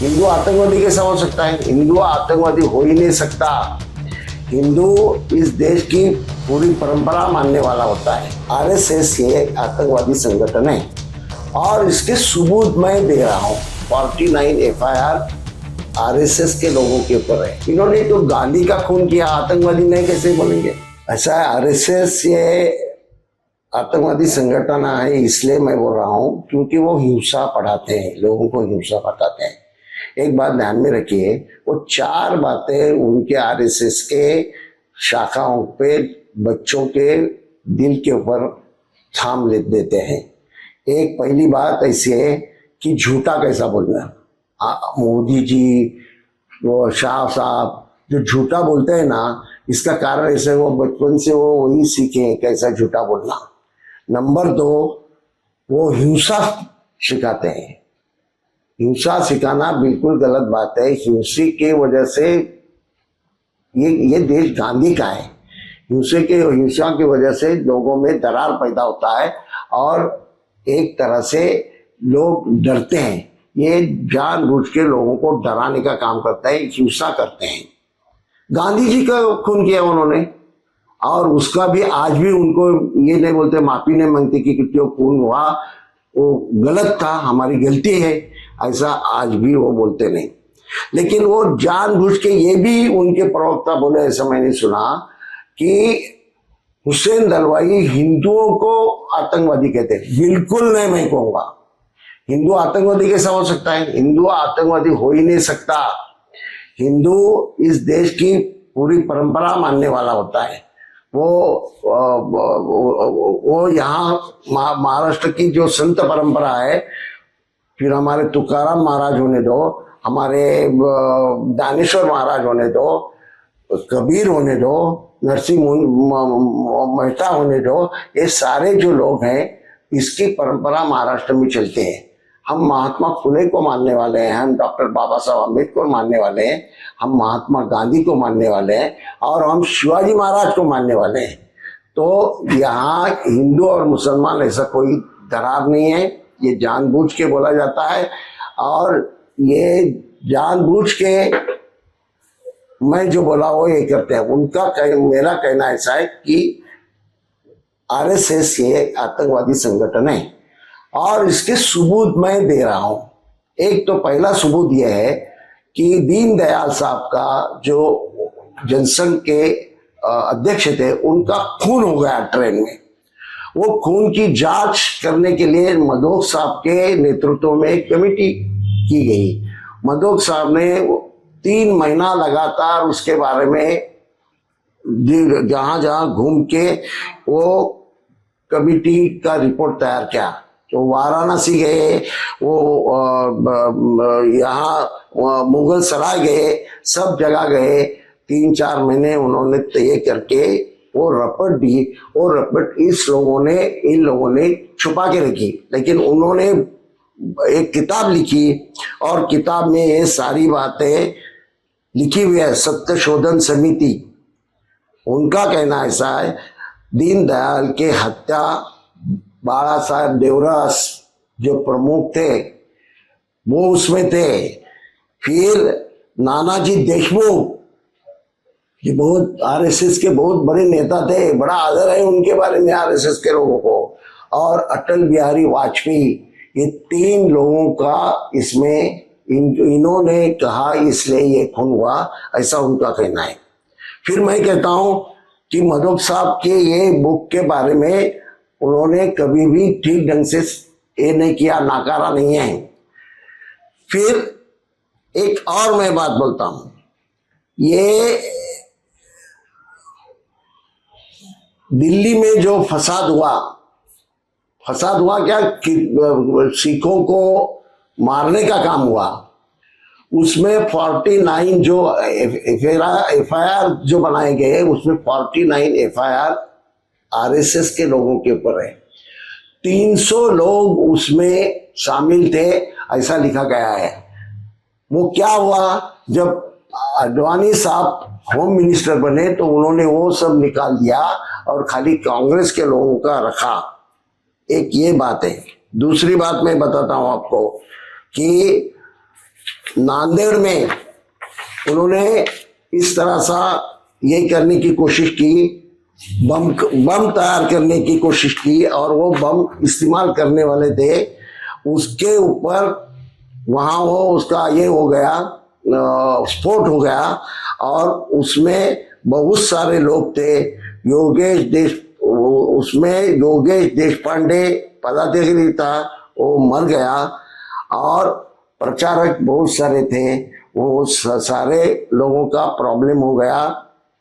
हिंदू आतंकवादी कैसा हो सकता है? हिंदू आतंकवादी हो ही नहीं सकता। हिंदू इस देश की पूरी परंपरा मानने वाला होता है। आरएसएस ये आतंकवादी संगठन है और इसके सबूत मैं दे रहा हूँ। 49 एफआईआर आरएसएस के लोगों के ऊपर है। इन्होंने तो गांधी का खून किया, आतंकवादी नहीं कैसे बोलेंगे? ऐसा है, आरएसएस ये आतंकवादी संगठन है इसलिए मैं बोल रहा हूँ क्योंकि वो हिंसा पढ़ाते हैं, लोगों को हिंसा बताते हैं। एक बात ध्यान में रखिए, वो 4 बातें उनके आरएसएस के शाखाओं पे बच्चों के दिल के ऊपर थाम ले देते हैं। एक पहली बात ऐसी है कि झूठा कैसा बोलना। मोदी जी, वो शाह साहब जो झूठा बोलते हैं ना, इसका कारण ऐसे वो बचपन से वो वही सीखे कैसा झूठा बोलना। नंबर 2, वो हिंसा सिखाते हैं। हिंसा सिखाना बिल्कुल गलत बात है। हिंसा की वजह से ये देश गांधी का है। हिंसा की वजह से लोगों में दरार पैदा होता है और एक तरह से लोग डरते हैं। ये जानबूझ के लोगों को डराने का काम करता है, हिंसा करते हैं। गांधी जी का खून किया उन्होंने और उसका भी आज भी उनको ये नहीं बोलते, माफी नहीं मांगते कि क्यों खून हुआ, वो गलत था, हमारी गलती है, ऐसा आज भी वो बोलते नहीं। लेकिन वो जानबूझ के, ये भी उनके प्रवक्ता बोले, ऐसा मैंने सुना कि हुसैन दलवाई हिंदुओं को आतंकवादी कहते हैं। बिल्कुल नहीं, मैं कहूंगा हिंदू आतंकवादी कैसा हो सकता है? हिंदू आतंकवादी हो ही नहीं सकता। हिंदू इस देश की पूरी परंपरा मानने वाला होता है। वो यहाँ महाराष्ट्र की जो संत परंपरा है, फिर हमारे तुकाराम महाराज होने दो, हमारे दानेश्वर महाराज होने दो, कबीर होने दो, नरसिंह मेहता होने दो, ये सारे जो लोग हैं इसकी परंपरा महाराष्ट्र में चलते हैं। हम महात्मा फुले को मानने वाले हैं, हम डॉक्टर बाबा साहब अम्बेडकर मानने वाले हैं, हम महात्मा गांधी को मानने वाले हैं और हम शिवाजी महाराज को मानने वाले हैं। तो यहाँ हिंदू और मुसलमान ऐसा कोई दरार नहीं है। ये जानबूझ के बोला जाता है और ये जानबूझ के मैं जो बोला वो ये करते हैं। मेरा कहना ऐसा है कि आरएसएस ये आतंकवादी संगठन है और इसके सबूत मैं दे रहा हूं। एक तो पहला सबूत यह है कि दीनदयाल साहब का जो जनसंघ के अध्यक्ष थे, उनका खून हो गया ट्रेन में। वो खून की जांच करने के लिए मधोक साहब के नेतृत्व में एक कमेटी की गई। मधोक साहब ने 3 महीना लगातार उसके बारे में जहां जहां घूम के वो कमेटी का रिपोर्ट तैयार किया। तो वाराणसी गए, वो यहाँ मुगल सराय गए, सब जगह गए। 3-4 महीने उन्होंने तय करके वो रपट दी। वो रपट इन लोगों ने छुपा के रखी, लेकिन उन्होंने एक किताब लिखी और किताब में ये सारी बातें लिखी हुई है। सत्य शोधन समिति, उनका कहना ऐसा है, दीनदयाल के हत्या बाला साहेब देवरस जो प्रमुख थे वो उसमें थे। फिर नानाजी देशमुख, ये बहुत आरएसएस के बहुत बड़े नेता थे, बड़ा आदर है उनके बारे में आरएसएस के लोगों को। और अटल बिहारी वाजपेयी, ये 3 लोगों का इसमें इन्होंने कहा, इसलिए ये खून हुआ, ऐसा उनका कहना है। फिर मैं कहता हूं कि मधोक साहब के ये बुक के बारे में उन्होंने कभी भी ठीक ढंग से ये नहीं किया, नाकारा नहीं है। फिर एक और मैं बात बोलता हूं, ये दिल्ली में जो फसाद हुआ क्या, सिखों को मारने का काम हुआ, उसमें 49 जो एफआईआर जो बनाए गए, उसमें 49 एफआईआर आरएसएस के लोगों के ऊपर है। 300 लोग उसमें शामिल थे, ऐसा लिखा गया है। वो क्या हुआ, जब अडवाणी साहब होम मिनिस्टर बने तो उन्होंने वो सब निकाल दिया और खाली कांग्रेस के लोगों का रखा। एक ये बात है। दूसरी बात मैं बताता हूं आपको कि नांदेड़ में उन्होंने इस तरह सा यही करने की कोशिश की, बम तैयार करने की कोशिश की, और वो बम इस्तेमाल करने वाले थे, उसके ऊपर वहां वो उसका ये हो गया, स्फोट हो गया, और उसमें बहुत सारे लोग थे। उसमें योगेश देश पांडे पदाधिकारी था, वो मर गया, और प्रचारक बहुत सारे थे, वो सारे लोगों का प्रॉब्लम हो गया।